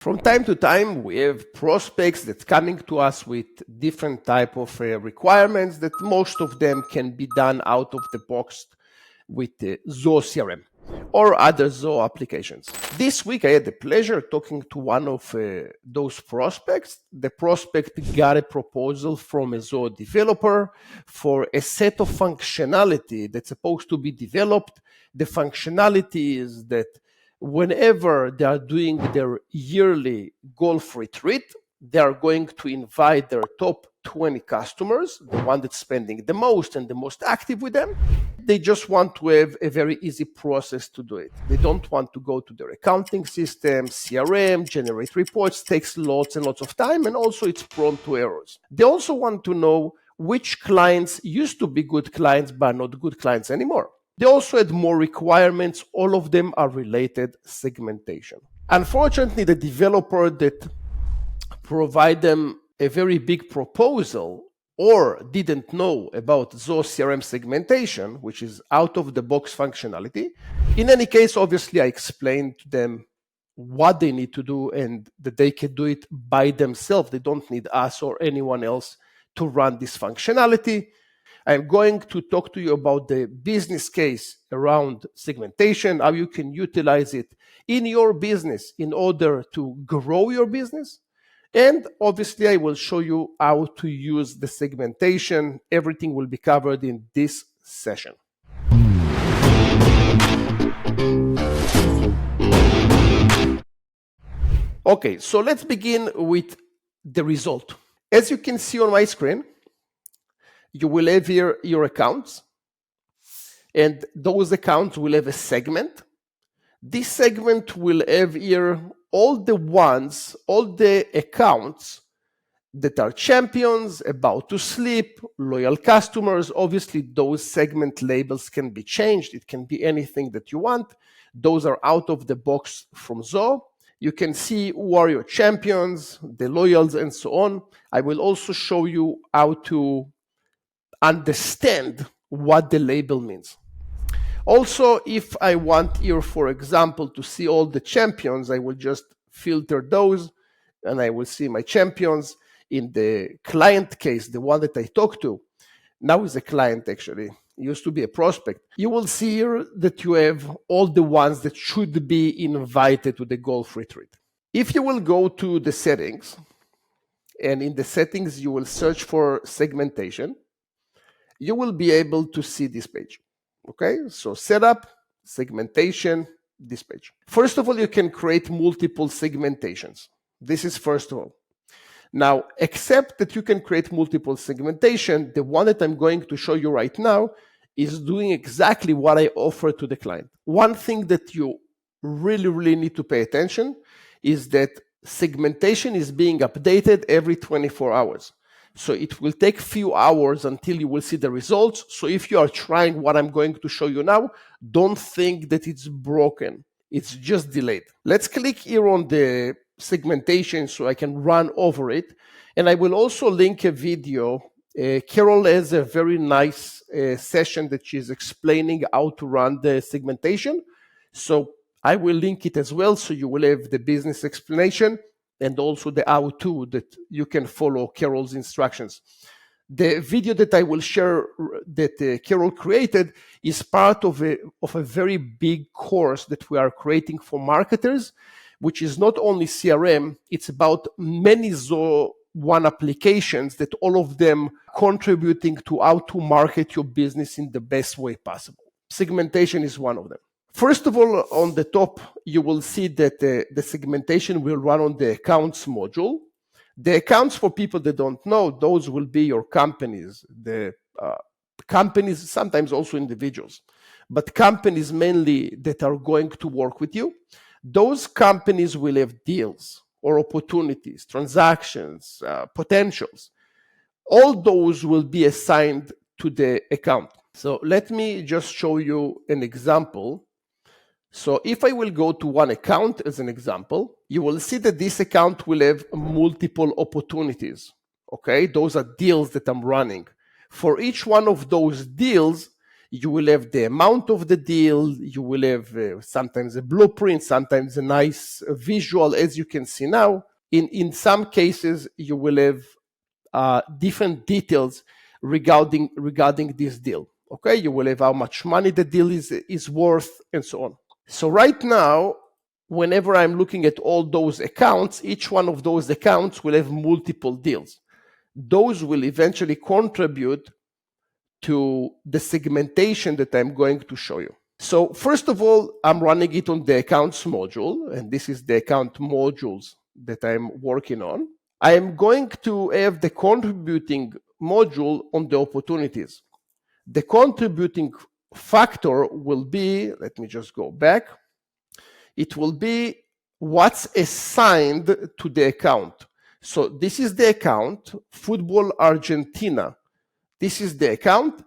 From time to time, we have prospects that coming to us with different type of requirements that most of them can be done out of the box with the Zoho CRM or other Zoho applications. This week, I had the pleasure talking to one of those prospects. The prospect got a proposal from a Zoho developer for a set of functionality that's supposed to be developed. The functionality is that whenever they are doing their yearly golf retreat, they are going to invite their top 20 customers, the one that's spending the most and the most active with them. They just want to have a very easy process to do it. They don't want to go to their accounting system, CRM, generate reports, takes lots and lots of time, and also it's prone to errors. They also want to know which clients used to be good clients but not good clients anymore. They also had more requirements. All of them are related segmentation. Unfortunately, the developer that provide them a very big proposal or didn't know about Zoho CRM segmentation, which is out-of-the-box functionality. In any case, obviously, I explained to them what they need to do and that they can do it by themselves. They don't need us or anyone else to run this functionality. I'm going to talk to you about the business case around segmentation, how you can utilize it in your business in order to grow your business. And obviously, I will show you how to use the segmentation. Everything will be covered in this session. Okay, so let's begin with the result. As you can see on my screen, you will have here your accounts, and those accounts will have a segment. This segment will have here all the accounts that are champions, about to sleep, loyal customers. Obviously, those segment labels can be changed. It can be anything that you want. Those are out of the box from Zoho. You can see who are your champions, the loyals, and so on. I will also show you how to understand what the label means. Also, if I want here, for example, to see all the champions, I will just filter those and I will see my champions. In the client case, the one that I talked to, now is a client actually, it used to be a prospect. You will see here that you have all the ones that should be invited to the golf retreat. If you will go to the settings, and in the settings you will search for segmentation, you will be able to see this page. Okay, so setup, segmentation, this page. First of all, you can create multiple segmentations. This is first of all. Now, except that you can create multiple segmentation, the one that I'm going to show you right now is doing exactly what I offer to the client. One thing that you really need to pay attention is that segmentation is being updated every 24 hours. So it will take few hours until you will see the results. So if you are trying what I'm going to show you now, don't think that it's broken. It's just delayed. Let's click here on the segmentation so I can run over it. And I will also link a video. Carol has a very nice session that she's explaining how to run the segmentation. So I will link it as well, so you will have the business explanation and also the how-to that you can follow Carol's instructions. The video that I will share that Carol created is part of a very big course that we are creating for marketers, which is not only CRM, it's about many Zoho One applications that all of them contributing to how to market your business in the best way possible. Segmentation is one of them. First of all, on the top, you will see that the segmentation will run on the accounts module. The accounts, for people that don't know, those will be your companies, the companies, sometimes also individuals, but companies mainly that are going to work with you. Those companies will have deals or opportunities, transactions, potentials. All those will be assigned to the account. So let me just show you an example. So if I will go to one account as an example, you will see that this account will have multiple opportunities. Okay, those are deals that I'm running. For each one of those deals, You will have the amount of the deal. You will have sometimes a blueprint, sometimes a nice visual, as you can see now. In some cases, you will have different details regarding this deal. Okay, you will have how much money the deal is worth, and so on. So right now, whenever I'm looking at all those accounts, each one of those accounts will have multiple deals. Those will eventually contribute to the segmentation that I'm going to show you. So first of all, I'm running it on the accounts module, and this is the account modules that I'm working on. I am going to have the contributing module on the opportunities. The contributing factor will be, let me just go back. It will be what's assigned to the account. So this is the account, Football Argentina. This is the account,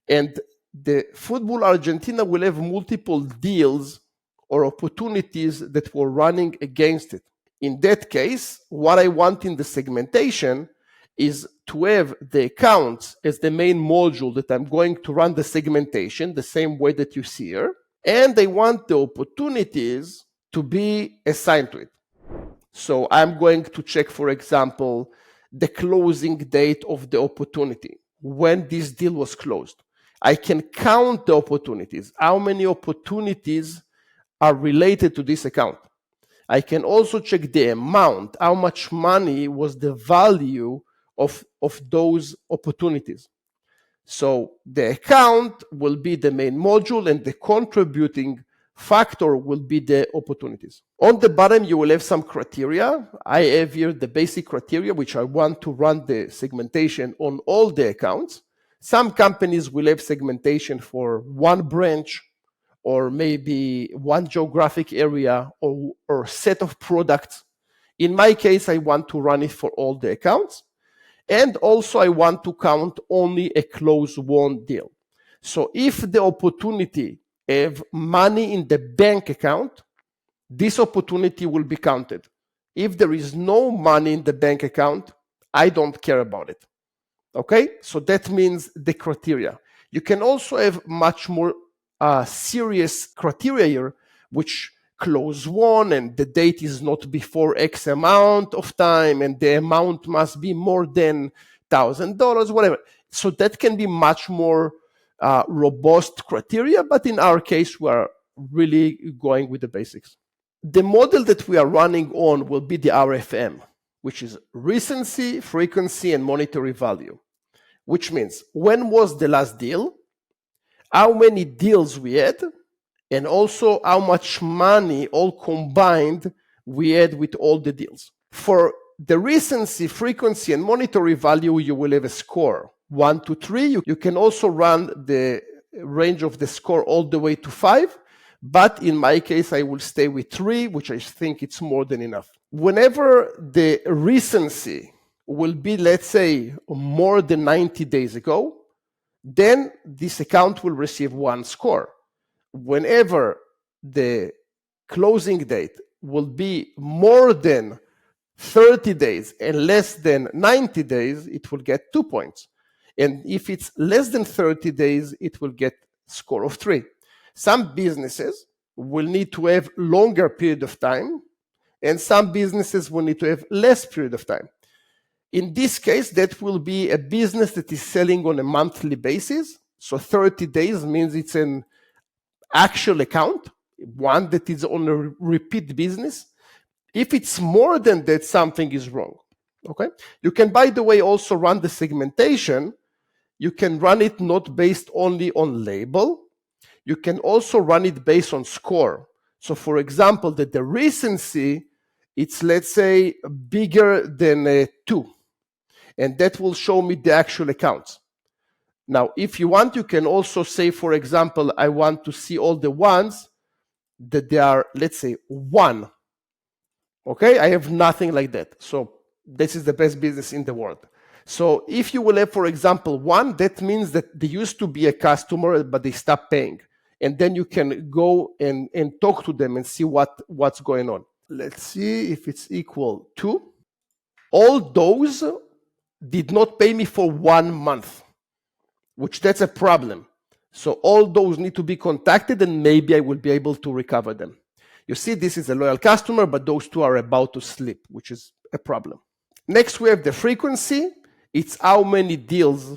and the Football Argentina will have multiple deals or opportunities that were running against it. In that case, what I want in the segmentation is to have the accounts as the main module that I'm going to run the segmentation the same way that you see here. And I want the opportunities to be assigned to it. So I'm going to check, for example, the closing date of the opportunity, when this deal was closed. I can count the opportunities, how many opportunities are related to this account. I can also check the amount, how much money was the value of those opportunities. So the account will be the main module, and the contributing factor will be the opportunities. On the bottom, you will have some criteria. I have here the basic criteria, which I want to run the segmentation on all the accounts. Some companies will have segmentation for one branch, or maybe one geographic area, or set of products. In my case, I want to run it for all the accounts. And also I want to count only a close-won deal. So if the opportunity have money in the bank account, this opportunity will be counted. If there is no money in the bank account, I don't care about it. Okay, so that means the criteria. You can also have much more serious criteria here, which close won, and the date is not before X amount of time, and the amount must be more than $1,000, whatever. So that can be much more robust criteria, but in our case, we are really going with the basics. The model that we are running on will be the RFM, which is recency, frequency, and monetary value, which means when was the last deal, how many deals we had, and also how much money all combined we had with all the deals. For the recency, frequency, and monetary value, you will have a score, 1 to 3. You can also run the range of the score all the way to 5, but in my case, I will stay with 3, which I think it's more than enough. Whenever the recency will be, let's say, more than 90 days ago, then this account will receive 1 score. Whenever the closing date will be more than 30 days and less than 90 days, it will get 2 points. And if it's less than 30 days, it will get score of 3. Some businesses will need to have longer period of time, and some businesses will need to have less period of time. In this case, that will be a business that is selling on a monthly basis. So 30 days means it's an actual account, one that is on a repeat business. If it's more than that, something is wrong. Okay. You can, by the way, also run the segmentation. You can run it not based only on label. You can also run it based on score. So for example, that the recency, it's, let's say, bigger than 2. And that will show me the actual accounts. Now, if you want, you can also say, for example, I want to see all the ones that they are, let's say, 1. Okay, I have nothing like that. So this is the best business in the world. So if you will have, for example, 1, that means that they used to be a customer, but they stopped paying. And then you can go and talk to them and see what's going on. Let's see if it's equal to. All those did not pay me for 1 month, which that's a problem. So all those need to be contacted, and maybe I will be able to recover them. You see, this is a loyal customer, but those two are about to slip, which is a problem. Next, we have the frequency. It's how many deals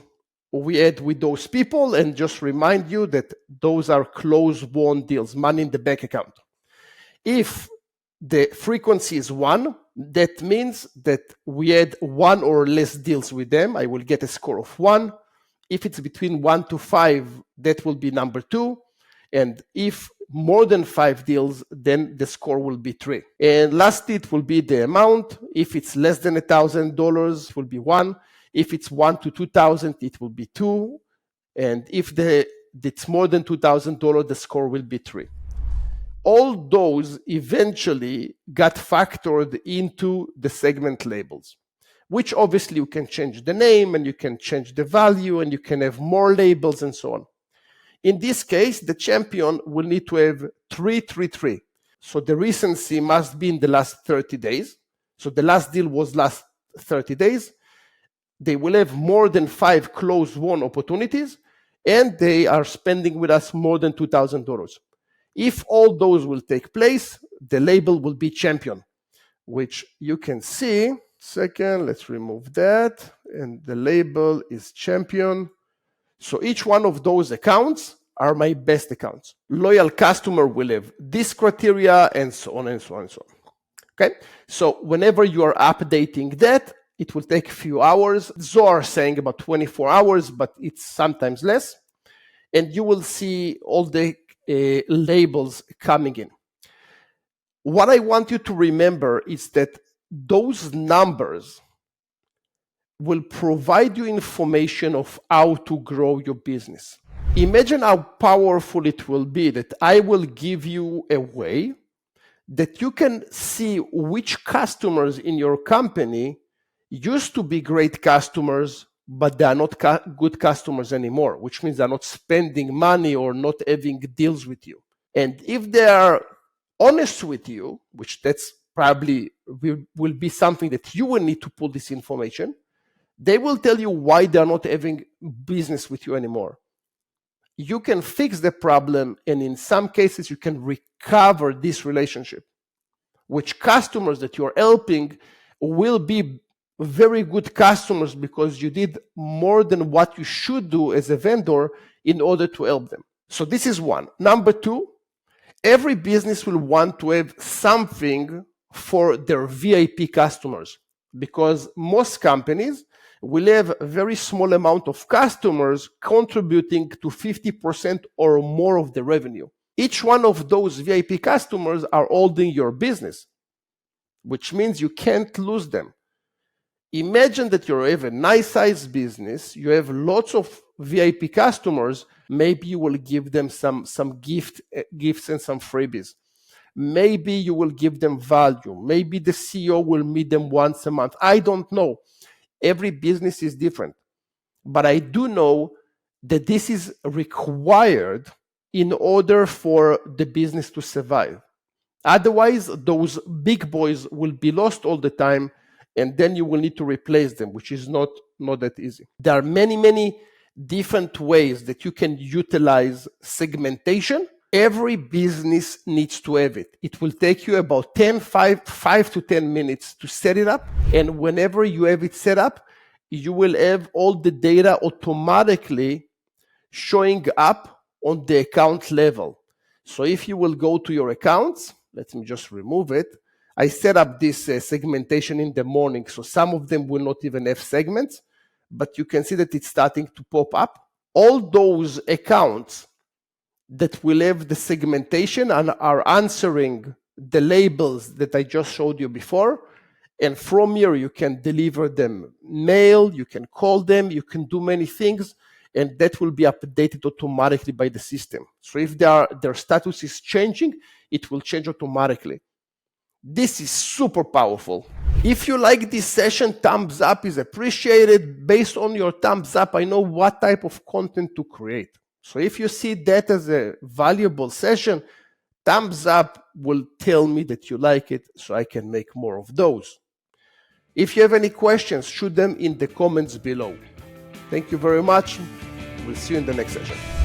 we had with those people, and just remind you that those are close-won deals, money in the bank account. If the frequency is 1, that means that we had 1 or less deals with them. I will get a score of 1. If it's between 1 to 5, that will be number 2. And if more than 5 deals, then the score will be 3. And lastly, it will be the amount. If it's less than $1,000, it will be 1. If it's 1 to 2,000, it will be 2. And if it's more than $2,000, the score will be 3. All those eventually got factored into the segment labels, which obviously you can change the name and you can change the value and you can have more labels and so on. In this case, the champion will need to have 333. So the recency must be in the last 30 days. So the last deal was last 30 days. They will have more than 5 close-won opportunities, and they are spending with us more than $2,000. If all those will take place, the label will be champion, which you can see. Second, let's remove that. And the label is champion. So each one of those accounts are my best accounts. Loyal customer will have this criteria, and so on and so on and so on. Okay? So whenever you are updating that, it will take a few hours. Zoho are saying about 24 hours, but it's sometimes less. And you will see all the labels coming in. What I want you to remember is that those numbers will provide you information of how to grow your business. Imagine how powerful it will be that I will give you a way that you can see which customers in your company used to be great customers, but they are not good customers anymore, which means they're not spending money or not having deals with you. And if they are honest with you, which that's probably will be something that you will need to pull this information, they will tell you why they're not having business with you anymore. You can fix the problem, and in some cases, you can recover this relationship, which customers that you're helping will be very good customers because you did more than what you should do as a vendor in order to help them. So this is one. Number 2, every business will want to have something for their VIP customers, because most companies will have a very small amount of customers contributing to 50% or more of the revenue. Each one of those VIP customers are holding your business, which means you can't lose them. Imagine that you have a nice sized business, you have lots of VIP customers, maybe you will give them some gifts and some freebies. Maybe you will give them value. Maybe the CEO will meet them once a month. I don't know. Every business is different. But I do know that this is required in order for the business to survive. Otherwise, those big boys will be lost all the time, and then you will need to replace them, which is not that easy. There are many different ways that you can utilize segmentation. Every business needs to have it. It will take you about 5 to 10 minutes to set it up. And whenever you have it set up, you will have all the data automatically showing up on the account level. So if you will go to your accounts, let me just remove it. I set up this segmentation in the morning, so some of them will not even have segments, but you can see that it's starting to pop up. All those accounts that will have the segmentation and are answering the labels that I just showed you before. And from here, you can deliver them mail, you can call them, you can do many things, and that will be updated automatically by the system. So if their status is changing, it will change automatically. This is super powerful. If you like this session, thumbs up is appreciated. Based on your thumbs up, I know what type of content to create. So if you see that as a valuable session, thumbs up will tell me that you like it, so I can make more of those. If you have any questions, shoot them in the comments below. Thank you very much. We'll see you in the next session.